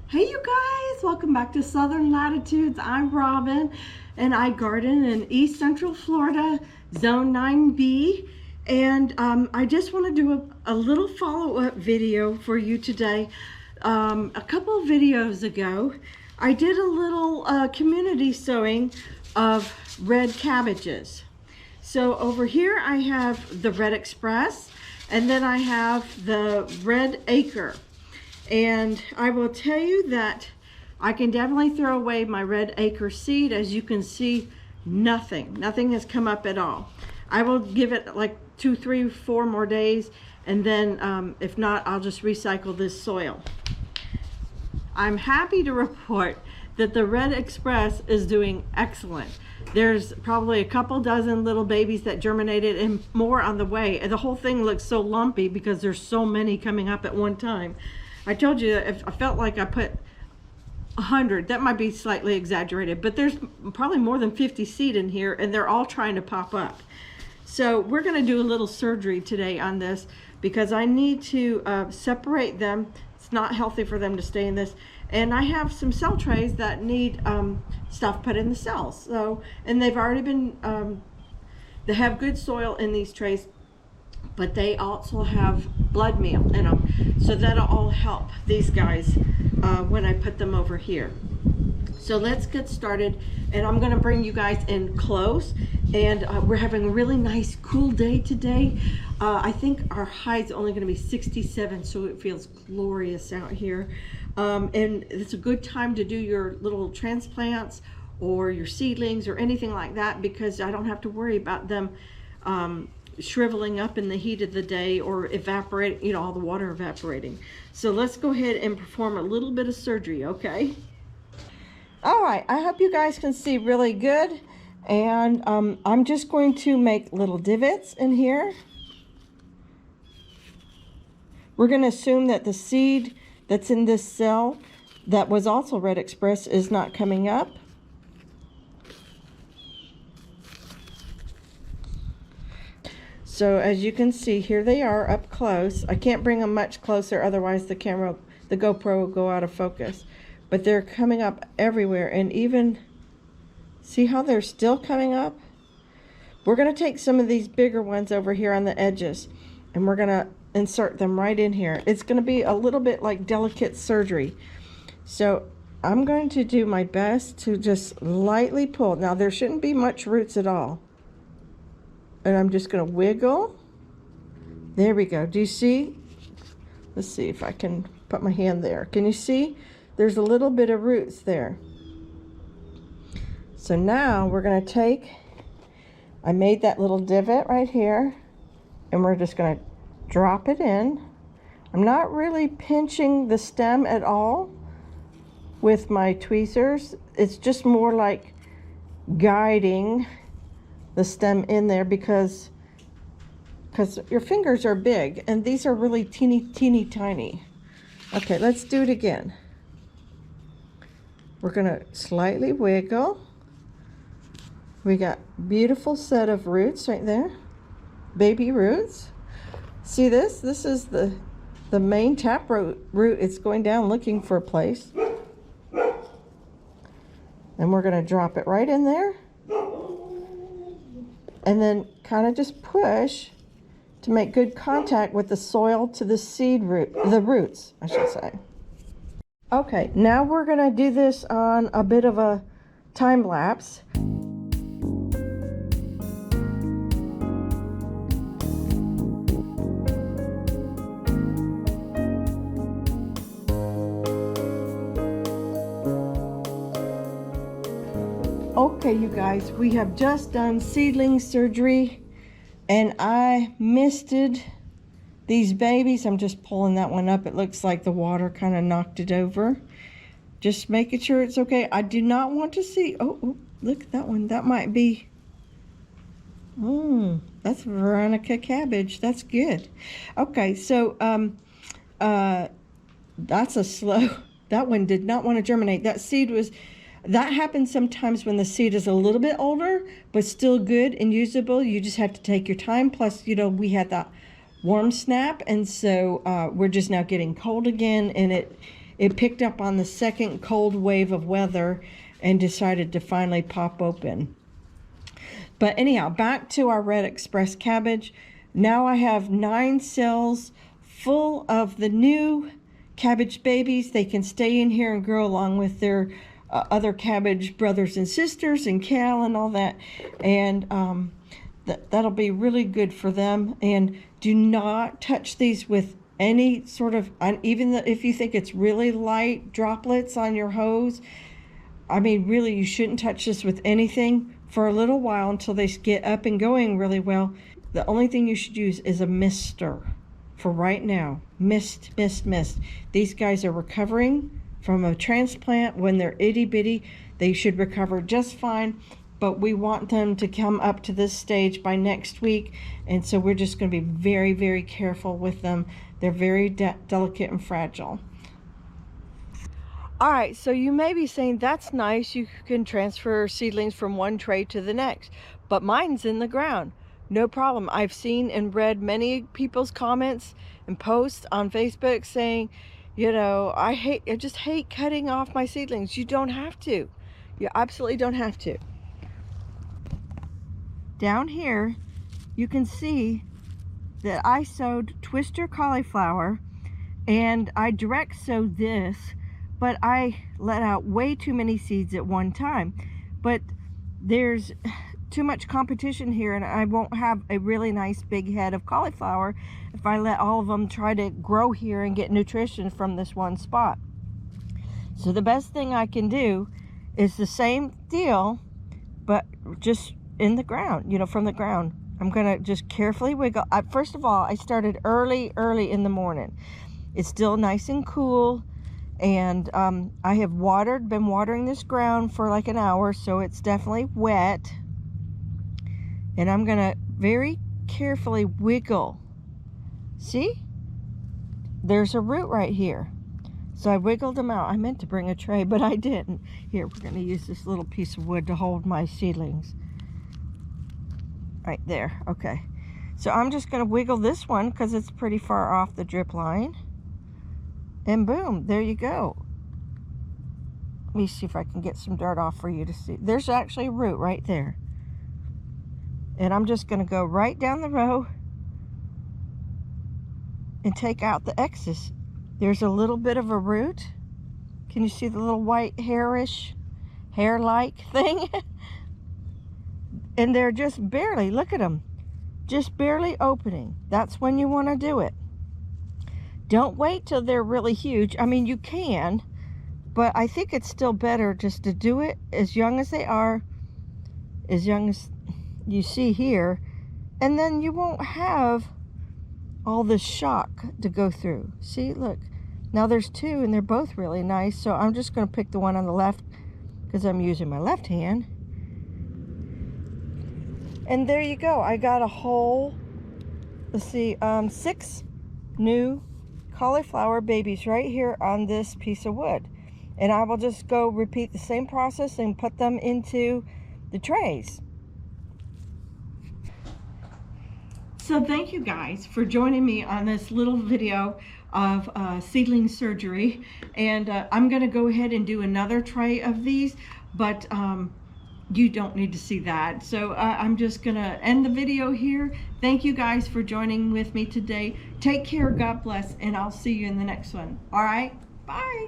Hey you guys, welcome back to Southern Latitudes. I'm Robin and I garden in East Central Florida, Zone 9B. And I just want to do a little follow-up video for you today. A couple of videos ago, I did a little community sowing of red cabbages. So over here I have the Red Express and then I have the Red Acre. And I will tell you that I can definitely throw away my Red Acre seed. As you can see, nothing has come up at all. I will give it like 2, 3, 4 more days, and then if not, I'll just recycle this soil. I'm happy to report that the Red Express is doing excellent. There's probably a couple dozen little babies that germinated and more on the way. And the whole thing looks so lumpy because there's so many coming up at one time. I told you if I felt like I put 100, that might be slightly exaggerated, but there's probably more than 50 seed in here and they're all trying to pop up. So we're going to do a little surgery today on this because I need to separate them. It's not healthy for them to stay in this. And I have some cell trays that need stuff put in the cells. So, and they've already been, they have good soil in these trays, but they also have blood meal in them. So that'll all help these guys when I put them over here. So let's get started, and I'm gonna bring you guys in close. And we're having a really nice cool day today. I think our high is only gonna be 67, so it feels glorious out here. And it's a good time to do your little transplants or your seedlings or anything like that, because I don't have to worry about them shriveling up in the heat of the day or evaporate, you know, all the water evaporating. So let's go ahead and perform a little bit of surgery, okay? All right, I hope you guys can see really good. And I'm just going to make little divots in here. We're going to assume that the seed that's in this cell that was also Red Express is not coming up. So as you can see, here they are up close. I can't bring them much closer, otherwise the GoPro will go out of focus. But they're coming up everywhere, and even, see how they're still coming up? We're gonna take some of these bigger ones over here on the edges, and we're gonna insert them right in here. It's gonna be a little bit like delicate surgery. So I'm going to do my best to just lightly pull. Now there shouldn't be much roots at all. And I'm just going to wiggle. There we go. Do you see? Let's see if I can put my hand there. Can you see? There's a little bit of roots there. So now we're going to take, I made that little divot right here, and we're just going to drop it in. I'm not really pinching the stem at all with my tweezers. It's just more like guiding the stem in there because your fingers are big and these are really teeny tiny. Okay, let's do it again. We're gonna slightly wiggle. We got beautiful set of roots right there, baby roots. See this? This is the main taproot root. It's going down looking for a place, and we're gonna drop it right in there. And then kind of just push to make good contact with the soil to the seed root, the roots, I should say. Okay, now we're gonna do this on a bit of a time lapse. Okay, you guys, we have just done seedling surgery, and I misted these babies. I'm just pulling that one up. It looks like the water kind of knocked it over. Just making sure it's okay. I do not want to see, oh, look at that one. That might be, that's Veronica cabbage. That's good. Okay, so that's a slow, that one did not want to germinate. That seed was, that happens sometimes when the seed is a little bit older, but still good and usable. You just have to take your time. Plus, you know, we had that warm snap, and so we're just now getting cold again, and it picked up on the second cold wave of weather and decided to finally pop open. But anyhow, back to our red express cabbage. Now I have 9 cells full of the new cabbage babies. They can stay in here and grow along with their other cabbage brothers and sisters and kale and all that. And that'll be really good for them. And do not touch these with any sort of, even if you think it's really light droplets on your hose. I mean, really, you shouldn't touch this with anything for a little while until they get up and going really well. The only thing you should use is a mister for right now. Mist. These guys are recovering from a transplant. When they're itty bitty, they should recover just fine, but we want them to come up to this stage by next week, and so we're just going to be very, very careful with them. They're very delicate and fragile. All right, so you may be saying, that's nice, you can transfer seedlings from one tray to the next, but mine's in the ground. No problem. I've seen and read many people's comments and posts on Facebook saying, you know, I just hate cutting off my seedlings. You don't have to. You absolutely don't have to. Down here, you can see that I sowed twister cauliflower, and I direct sowed this, but I let out way too many seeds at one time. But there's too much competition here, and I won't have a really nice big head of cauliflower if I let all of them try to grow here and get nutrition from this one spot. So the best thing I can do is the same deal, but just in the ground, you know, from the ground. I'm gonna just carefully wiggle. First of all, I started early in the morning. It's still nice and cool, and I have been watering this ground for like an hour, so it's definitely wet. And I'm gonna very carefully wiggle. See? There's a root right here. So I wiggled them out. I meant to bring a tray, but I didn't. Here, we're gonna use this little piece of wood to hold my seedlings. Right there, okay. So I'm just gonna wiggle this one because it's pretty far off the drip line. And boom, there you go. Let me see if I can get some dirt off for you to see. There's actually a root right there. And I'm just gonna go right down the row and take out the excess. There's a little bit of a root. Can you see the little white hair-like thing? And they're just barely, look at them, just barely opening. That's when you want to do it. Don't wait till they're really huge. I mean, you can, but I think it's still better just to do it as young as they are, as young as you see here, and then you won't have all this shock to go through. See, look, now there's 2 and they're both really nice, so I'm just going to pick the one on the left because I'm using my left hand. And there you go. I got a whole, let's see, 6 new cauliflower babies right here on this piece of wood. And I will just go repeat the same process and put them into the trays. So thank you guys for joining me on this little video of seedling surgery. And I'm going to go ahead and do another tray of these, but you don't need to see that. So I'm just gonna end the video here. Thank you guys for joining with me today. Take care, God bless, and I'll see you in the next one. All right, bye.